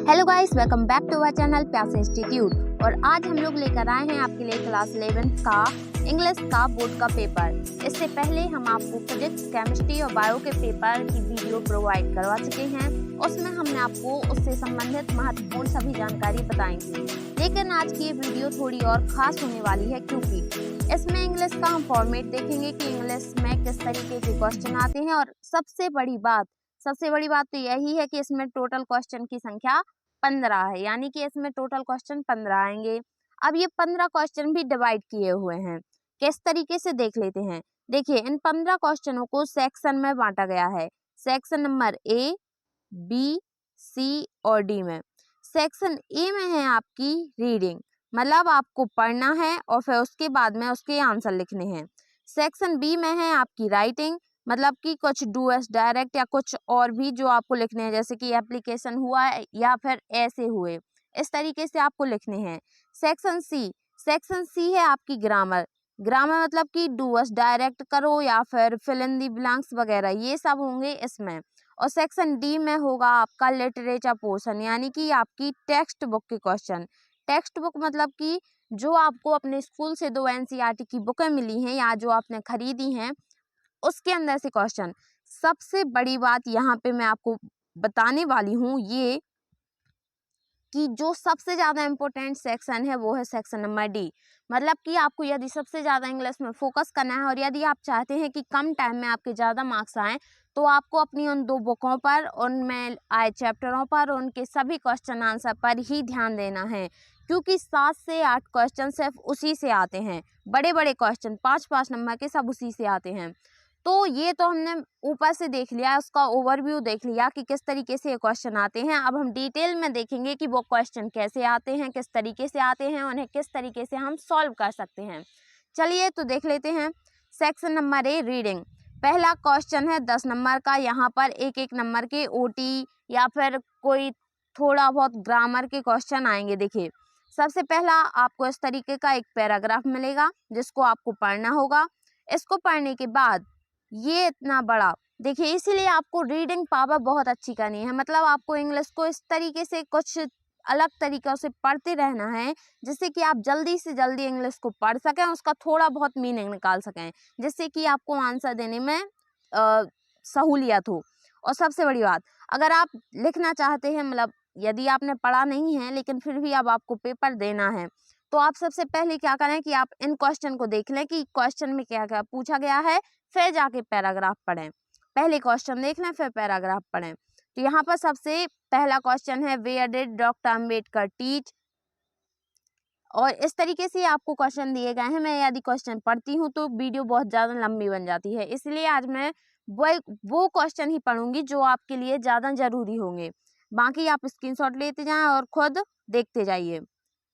Hello guys, welcome back to our channel Pyaas institute. और आज हम लोग लेकर आए हैं आपके लिए क्लास 11 का इंग्लिश का बोर्ड का पेपर। इससे पहले हम आपको फिजिक्स, केमिस्ट्री और बायो के पेपर की वीडियो प्रोवाइड करवा चुके हैं। उसमें हमने आपको उससे संबंधित महत्वपूर्ण सभी जानकारी बताई थी, लेकिन आज की ये वीडियो थोड़ी और खास होने वाली है, क्योंकि इसमें इंग्लिश का हम फॉर्मेट देखेंगे कि इंग्लिश में किस तरीके के क्वेश्चन आते हैं। और सबसे बड़ी बात तो यही है कि इसमें टोटल क्वेश्चन की संख्या 15 है, यानी कि इसमें टोटल क्वेश्चन 15 आएंगे। अब ये 15 क्वेश्चन भी डिवाइड किए हुए हैं, किस तरीके से देख लेते हैं। देखिए, इन 15 क्वेश्चनों को सेक्शन में बांटा गया है, सेक्शन नंबर ए, बी, सी और डी में। सेक्शन ए में है आपकी रीडिंग, मतलब आपको पढ़ना है और फिर उसके बाद में उसके आंसर लिखने हैं। सेक्शन बी में है आपकी राइटिंग, मतलब कि कुछ डू एस डायरेक्ट या कुछ और भी जो आपको लिखने हैं, जैसे कि एप्लीकेशन हुआ या फिर ऐसे हुए, इस तरीके से आपको लिखने हैं। सेक्शन सी है आपकी ग्रामर मतलब कि डू एस डायरेक्ट करो या फिर फिल इन दी ब्लैंक्स वगैरह, ये सब होंगे इसमें। और सेक्शन डी में होगा आपका लिटरेचर पोर्शन, यानी कि आपकी टेक्स्ट बुक के क्वेश्चन। टेक्स्ट बुक मतलब कि जो आपको अपने स्कूल से 2 एनसीईआरटी की बुकें मिली हैं या जो आपने खरीदी हैं, उसके अंदर से क्वेश्चन। सबसे बड़ी बात यहाँ पे मैं आपको बताने वाली हूँ ये कि जो सबसे ज़्यादा इम्पोर्टेंट सेक्शन है वो है सेक्शन नंबर डी। मतलब कि आपको यदि सबसे ज़्यादा इंग्लिश में फोकस करना है और यदि आप चाहते हैं कि कम टाइम में आपके ज़्यादा मार्क्स आएँ, तो आपको अपनी उन 2 बुकों पर, उनमें आए चैप्टरों पर, उनके सभी क्वेश्चन आंसर पर ही ध्यान देना है, क्योंकि 7 से 8 क्वेश्चन सिर्फ उसी से आते हैं। बड़े बड़े क्वेश्चन 5-5 नंबर के सब उसी से आते हैं। तो ये तो हमने ऊपर से देख लिया, उसका ओवरव्यू देख लिया कि किस तरीके से ये क्वेश्चन आते हैं। अब हम डिटेल में देखेंगे कि वो क्वेश्चन कैसे आते हैं, किस तरीके से आते हैं, उन्हें किस तरीके से हम सॉल्व कर सकते हैं। चलिए तो देख लेते हैं। सेक्शन नंबर ए रीडिंग, पहला क्वेश्चन है 10 नंबर का। यहाँ पर एक नंबर के ओटी या फिर कोई थोड़ा बहुत ग्रामर के क्वेश्चन आएंगे। देखिए, सबसे पहला आपको इस तरीके का एक पैराग्राफ मिलेगा जिसको आपको पढ़ना होगा। इसको पढ़ने के बाद ये इतना बड़ा, देखिए, इसीलिए आपको रीडिंग पावर बहुत अच्छी करनी है। मतलब आपको इंग्लिश को इस तरीके से कुछ अलग तरीक़ों से पढ़ते रहना है, जिससे कि आप जल्दी से जल्दी इंग्लिश को पढ़ सकें, उसका थोड़ा बहुत मीनिंग निकाल सकें, जिससे कि आपको आंसर देने में सहूलियत हो। और सबसे बड़ी बात, अगर आप लिखना चाहते हैं, मतलब यदि आपने पढ़ा नहीं है लेकिन फिर भी अब आपको पेपर देना है, तो आप सबसे पहले क्या करें कि आप इन क्वेश्चन को देख लें कि क्वेश्चन में क्या क्या पूछा गया है, फिर जाके पैराग्राफ पढ़ें। पहले क्वेश्चन देख लें फिर पैराग्राफ पढ़ें। तो यहाँ पर सबसे पहला क्वेश्चन है, where did doctor Ambedkar teach. और इस तरीके से आपको क्वेश्चन दिए गए हैं। मैं यदि क्वेश्चन पढ़ती हूँ तो वीडियो बहुत ज़्यादा लंबी बन जाती है, इसलिए आज मैं वो क्वेश्चन ही पढ़ूंगी जो आपके लिए ज़्यादा ज़रूरी होंगे। बाकी आप स्क्रीनशॉट लेते जाएं और खुद देखते जाइए।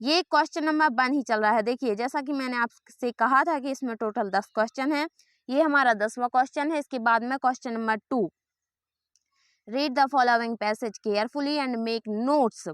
ये क्वेश्चन नंबर 1 ही चल रहा है। देखिए, जैसा कि मैंने आपसे कहा था कि इसमें टोटल 10 क्वेश्चन है, ये हमारा 10वां क्वेश्चन है। इसके बाद में question number 2, read the following passage carefully and make notes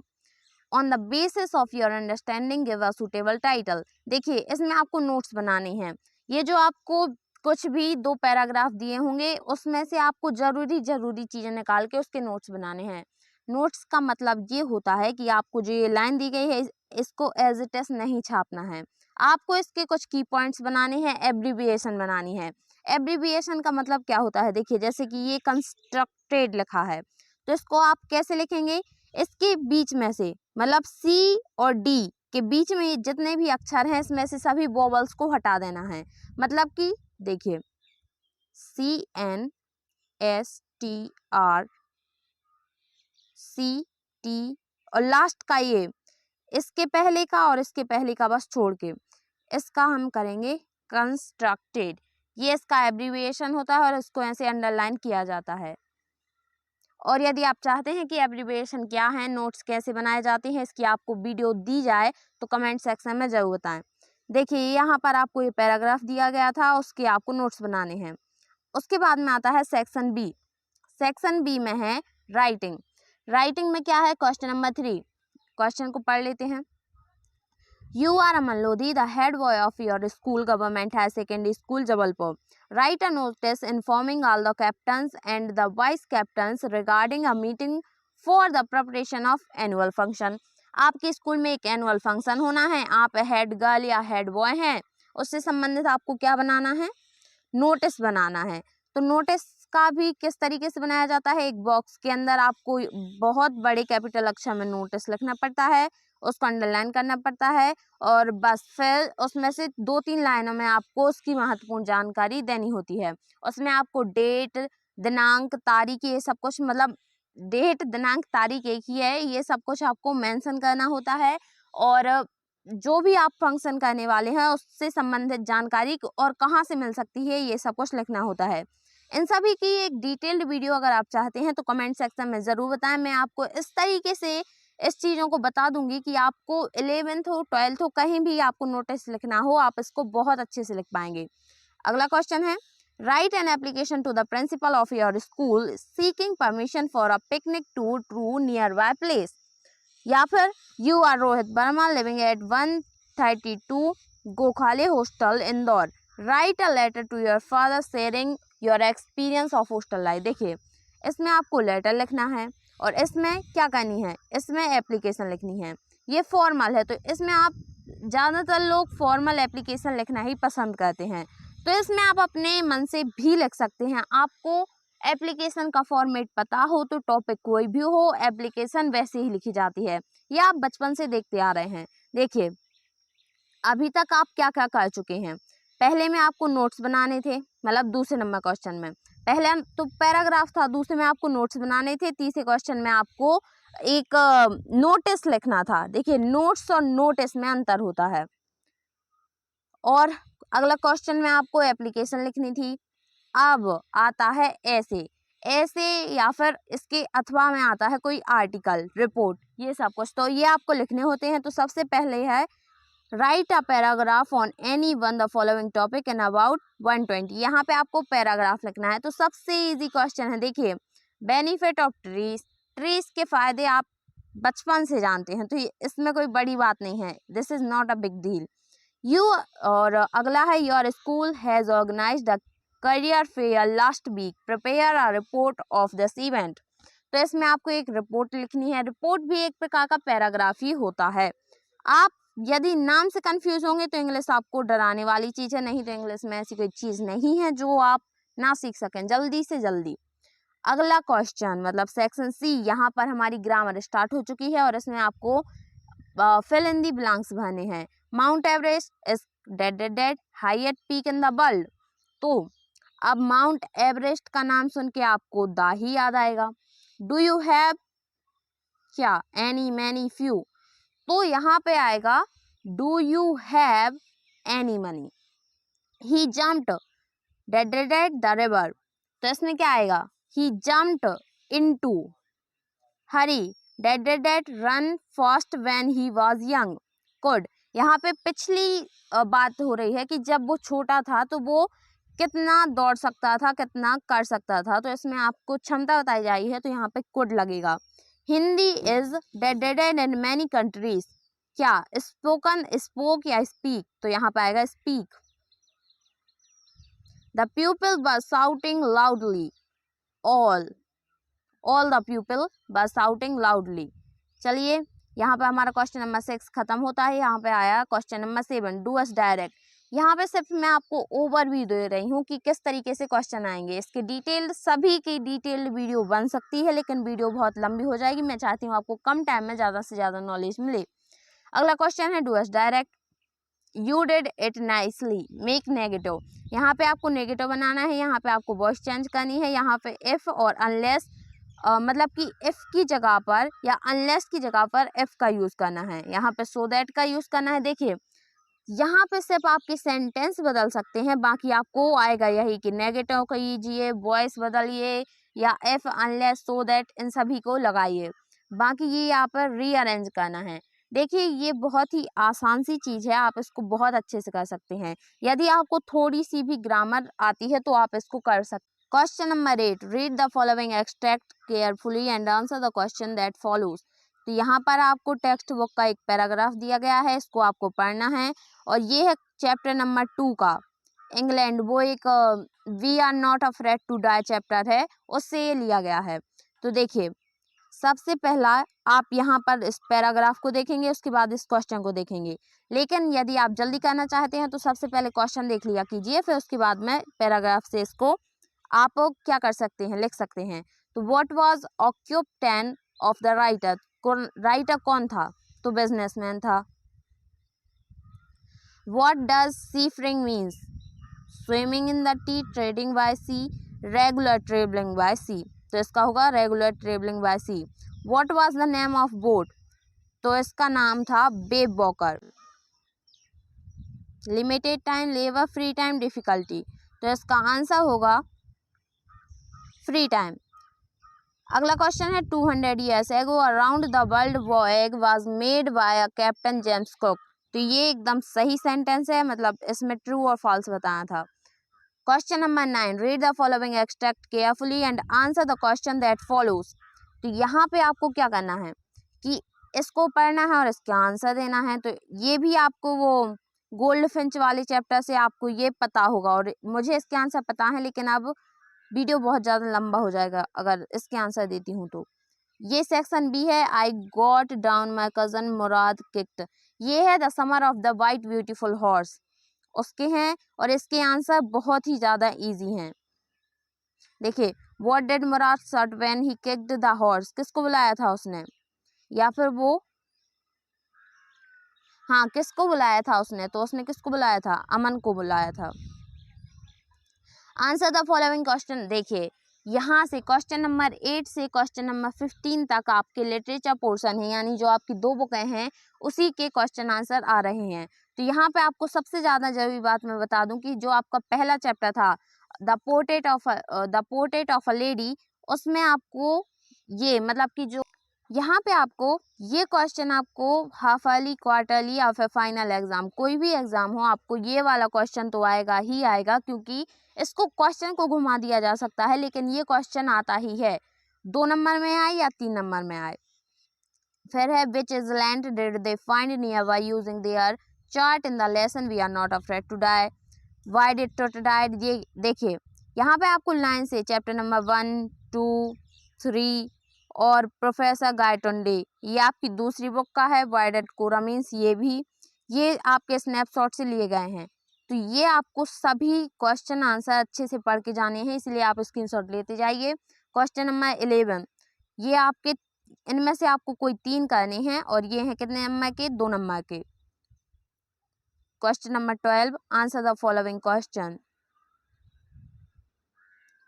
on the basis of your understanding, give a suitable title. देखिए, इसमें आपको नोट्स बनाने हैं। ये जो आपको कुछ भी 2 पैराग्राफ दिए होंगे, उसमें से आपको जरूरी चीजें निकाल के उसके नोट्स बनाने हैं। नोट्स का मतलब ये होता है कि आपको जो ये लाइन दी गई है, इसको एज इट इज नहीं छापना है, आपको इसके कुछ की पॉइंट्स बनाने हैं, एब्रीविएशन बनानी है। एब्रीविएशन का मतलब क्या होता है, देखिए, जैसे कि ये कंस्ट्रक्टेड लिखा है, तो इसको आप कैसे लिखेंगे, इसके बीच में से, मतलब सी और डी के बीच में जितने भी अक्षर हैं, इसमें से सभी वोवल्स को हटा देना है। मतलब कि देखिए, CNSTR, CT और लास्ट का ये, इसके पहले का और इसके पहले का बस छोड़ के, इसका हम करेंगे कंस्ट्रक्टेड। ये इसका एब्रीविएशन होता है और इसको ऐसे अंडरलाइन किया जाता है। और यदि आप चाहते हैं कि एब्रीविएशन क्या है, नोट्स कैसे बनाए जाते हैं, इसकी आपको वीडियो दी जाए तो कमेंट सेक्शन में ज़रूर बताएं। देखिए, यहाँ पर आपको ये पैराग्राफ दिया गया था, उसके आपको नोट्स बनाने हैं। उसके बाद में आता है सेक्शन बी। सेक्शन बी में है राइटिंग। राइटिंग में क्या है, क्वेश्चन नंबर 3, क्वेश्चन को पढ़ लेते हैं। You are Aman Lodhi, the head boy of your school, Government High Secondary School, Jabalpur. Write a notice informing all the captains and the vice captains regarding a meeting for the preparation of annual function. आपके school में एक annual function होना है, आप head girl या head boy हैं, उससे संबंधित आपको क्या बनाना है, नोटिस बनाना है। तो नोटिस का भी किस तरीके से बनाया जाता है, एक बॉक्स के अंदर आपको बहुत बड़े कैपिटल अक्षर में नोटिस लिखना पड़ता है, उसको अंडरलाइन करना पड़ता है और बस फिर उसमें से 2-3 लाइनों में आपको उसकी महत्वपूर्ण जानकारी देनी होती है। उसमें आपको डेट, दिनांक, तारीख, ये सब कुछ, मतलब डेट, दिनांक, तारीख एक ही है, ये सब कुछ आपको मेंशन करना होता है और जो भी आप फंक्शन करने वाले हैं उससे संबंधित जानकारी और कहाँ से मिल सकती है, ये सब कुछ लिखना होता है। इन सभी की एक डिटेल्ड वीडियो अगर आप चाहते हैं तो कमेंट सेक्शन में ज़रूर बताएं। मैं आपको इस तरीके से इस चीज़ों को बता दूंगी कि आपको 11th हो 12th हो कहीं भी आपको नोटिस लिखना हो, आप इसको बहुत अच्छे से लिख पाएंगे। अगला क्वेश्चन है, write an application to the principal of your school seeking permission for a picnic tour to nearby place. या फिर you are Rohit Verma living at 132 Gokhale hostel Indore, write a letter to your father sharing your experience of hostel life. देखिए इसमें आपको letter लिखना है और इसमें क्या करनी है, इसमें एप्लीकेशन लिखनी है। ये फॉर्मल है तो इसमें आप, ज़्यादातर लोग फॉर्मल एप्लीकेशन लिखना ही पसंद करते हैं, तो इसमें आप अपने मन से भी लिख सकते हैं। आपको एप्लीकेशन का फॉर्मेट पता हो तो टॉपिक कोई भी हो, एप्लीकेशन वैसे ही लिखी जाती है। ये आप बचपन से देखते आ रहे हैं। देखिए अभी तक आप क्या क्या कर चुके हैं। पहले में आपको नोट्स बनाने थे, मतलब दूसरे नंबर क्वेश्चन में पहले तो पैराग्राफ था, दूसरे में आपको नोट्स बनाने थे, तीसरे क्वेश्चन में आपको एक नोटिस लिखना था। देखिए नोट्स और नोटिस में अंतर होता है। और अगला क्वेश्चन में आपको एप्लीकेशन लिखनी थी। अब आता है ऐसे ऐसे या फिर इसके अथवा में आता है कोई आर्टिकल, रिपोर्ट, ये सब कुछ तो ये आपको लिखने होते हैं। तो सबसे पहले है right a paragraph on any one the following topic in about 120। यहाँ पे आपको पैराग्राफ लिखना है। तो सबसे इजी क्वेश्चन है, देखिए बेनिफिट ऑफ ट्रीज, ट्रीज के फायदे आप बचपन से जानते हैं तो इसमें कोई बड़ी बात नहीं है, this is not a big deal. You और अगला है your school has organised the career fair last week, prepare a report of this event. तो इसमें आपको एक रिपोर्ट लिखनी है। रिपोर्ट भी एक प्रकार का पैराग्राफ ही होता है। आप यदि नाम से कंफ्यूज होंगे तो इंग्लिश आपको डराने वाली चीज़ है, नहीं तो इंग्लिश में ऐसी कोई चीज़ नहीं है जो आप ना सीख सकें जल्दी से जल्दी। अगला क्वेश्चन मतलब सेक्शन सी, यहाँ पर हमारी ग्रामर स्टार्ट हो चुकी है और इसमें आपको फिल इन दी ब्लैंक्स भरने हैं। Mount Everest is dead highest peak in the world. तो अब माउंट एवरेस्ट का नाम सुन के आपको द ही याद आएगा। डू यू हैव क्या, एनी, मैनी, फ्यू। तो यहाँ पे आएगा do you have any money. He jumped dead the river. तो इसमें क्या आएगा, he jumped into. Hari dead run fast when he was young. Good. यहाँ पे पिछली बात हो रही है कि जब वो छोटा था तो वो कितना दौड़ सकता था, कितना कर सकता था, तो इसमें आपको क्षमता बताई जाई है तो यहाँ पे कुड लगेगा। Hindi is dead in many countries, क्या स्पोकन, स्पोक या स्पीक, तो यहाँ पे आएगा speak. The people were shouting loudly, all the people were shouting loudly. चलिए यहाँ पे हमारा क्वेश्चन नंबर 6 खत्म होता है। यहाँ पे आया question number 7, do us direct. यहाँ पे सिर्फ मैं आपको ओवरव्यू दे रही हूँ कि किस तरीके से क्वेश्चन आएंगे। इसके डिटेल्ड, सभी की डिटेल्ड वीडियो बन सकती है लेकिन वीडियो बहुत लंबी हो जाएगी। मैं चाहती हूँ आपको कम टाइम में ज़्यादा से ज़्यादा नॉलेज मिले। अगला क्वेश्चन है do us direct. You did it nicely, make negative. यहाँ पे आपको नेगेटिव बनाना है, यहाँ पे आपको वॉइस चेंज करनी है। यहाँ पे इफ़ और अनलेस, मतलब कि इफ़ की जगह पर या अनलेस की जगह पर इफ़ का यूज़ करना है। यहाँ पे सो दैट का यूज़ करना है। देखिए यहाँ पे सिर्फ आपकी सेंटेंस बदल सकते हैं, बाकी आपको आएगा यही कि नेगेटिव कीजिए, वॉइस बदलिए या इफ़, अनलेस, सो दैट, इन सभी को लगाइए। बाकी ये यहाँ पर रीअरेंज करना है। देखिए ये बहुत ही आसान सी चीज़ है, आप इसको बहुत अच्छे से कर सकते हैं। यदि आपको थोड़ी सी भी ग्रामर आती है तो आप इसको कर सकते। Question number 8, read the following extract carefully and answer the question that follows. तो यहाँ पर आपको टेक्स्ट बुक का एक पैराग्राफ दिया गया है, इसको आपको पढ़ना है और ये है चैप्टर नंबर 2 का इंग्लैंड, वो एक we are not afraid to die chapter है, उससे ये लिया गया है। तो देखिए सबसे पहला आप यहाँ पर इस पैराग्राफ को देखेंगे, उसके बाद इस क्वेश्चन को देखेंगे। लेकिन यदि आप जल्दी करना चाहते हैं तो सबसे पहले क्वेश्चन देख लिया कीजिए, फिर उसके बाद में पैराग्राफ से इसको आप क्या कर सकते हैं, लिख सकते हैं। तो what was occupation of the writer, writer कौन था? तो बिजनेसमैन था। What does seafaring means? Swimming in the tea, trading by sea, regular travelling by sea. तो इसका होगा regular travelling by sea. What was the name of boat? तो इसका नाम था Wave Walker. Limited time, labour, free time, difficulty. तो इसका answer होगा फ्री टाइम। अगला क्वेश्चन है 200 years ago around the world voyage was made by a captain James Cook. तो ये एकदम सही सेंटेंस है, मतलब इसमें ट्रू और फॉल्स बताना था। Question number 9, read the following extract carefully and answer the question that follows. तो यहाँ पे आपको क्या करना है कि इसको पढ़ना है और इसका आंसर देना है। तो ये भी आपको वो गोल्ड फिंच वाले चैप्टर से आपको ये पता होगा, और मुझे इसके आंसर पता है, लेकिन अब वीडियो बहुत ज़्यादा लंबा हो जाएगा अगर इसके आंसर देती हूँ तो। ये सेक्शन बी है, I got down my cousin Murad kicked. ये है the summer of the white beautiful horse, उसके हैं, और इसके आंसर बहुत ही ज़्यादा इजी हैं। देखिए, what did Murad shot when he kicked the horse, किसको बुलाया था उसने, या फिर वो, हाँ किसको बुलाया था उसने, तो उसने किसको बुलाया था, अमन को बुलाया था। Answer the following question. देखिए, यहाँ से क्वेश्चन नंबर 8 से क्वेश्चन नंबर 15 तक आपके लिटरेचर पोर्शन है, यानी जो आपकी 2 बुकें हैं उसी के क्वेश्चन आंसर आ रहे हैं। तो यहाँ पे आपको सबसे ज़्यादा जरूरी बात मैं बता दूं कि जो आपका पहला चैप्टर था the portrait of a lady, उसमें आपको ये मतलब कि जो यहाँ पे आपको ये क्वेश्चन आपको हाफ ईयरली, क्वार्टरली या फिर फाइनल एग्जाम, कोई भी एग्जाम हो, आपको ये वाला क्वेश्चन तो आएगा ही आएगा, क्योंकि इसको क्वेश्चन को घुमा दिया जा सकता है, लेकिन ये क्वेश्चन आता ही है, 2 नंबर में आए या 3 नंबर में आए। फिर है which island did they find nearby using their chart in the lesson we are not afraid to die, why did tot died. ये देखिए, यहाँ पे आपको लाइन से चैप्टर नंबर 1, 2, 3 और प्रोफेसर गायटोंडे, ये आपकी दूसरी बुक का है। व्हाई डिड कोरा मीन्स, ये आपके स्नैपशॉट से लिए गए हैं। तो ये आपको सभी क्वेश्चन आंसर अच्छे से पढ़ के जाने हैं, इसलिए आप स्क्रीनशॉट लेते जाइए। क्वेश्चन नंबर 11, ये आपके इनमें से आपको कोई 3 करने हैं, और ये हैं कितने नंबर के, 2 नंबर के। Question number 12, answer the following question.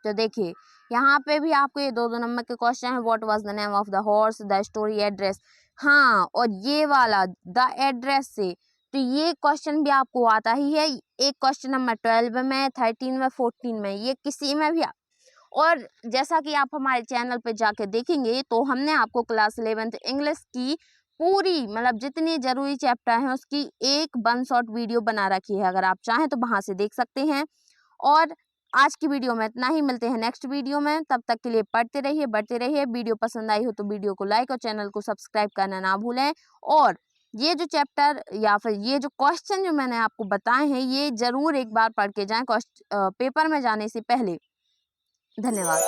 तो देखिए, यहाँ पे भी आपको ये 2 नंबर के क्वेश्चन है। What was the name of the horse, the story, address. हाँ, और ये वाला द एड्रेस से, तो ये क्वेश्चन भी आपको आता ही है। एक क्वेश्चन नंबर 12 में, 13 में, 14 में, ये किसी में भी और जैसा कि आप हमारे चैनल पे जाके देखेंगे तो हमने आपको क्लास 11th इंग्लिश की पूरी मतलब जितने जरूरी चैप्टर हैं उसकी एक 1 शॉर्ट वीडियो बना रखी है, अगर आप चाहें तो वहां से देख सकते हैं। और आज की वीडियो में इतना ही, मिलते हैं नेक्स्ट वीडियो में, तब तक के लिए पढ़ते रहिए, बढ़ते रहिए। वीडियो पसंद आई हो तो वीडियो को लाइक और चैनल को सब्सक्राइब करना ना भूलें। और ये जो चैप्टर या फिर ये जो क्वेश्चन जो मैंने आपको बताए हैं, ये जरूर एक बार पढ़ के जाएं पेपर में जाने से पहले। धन्यवाद।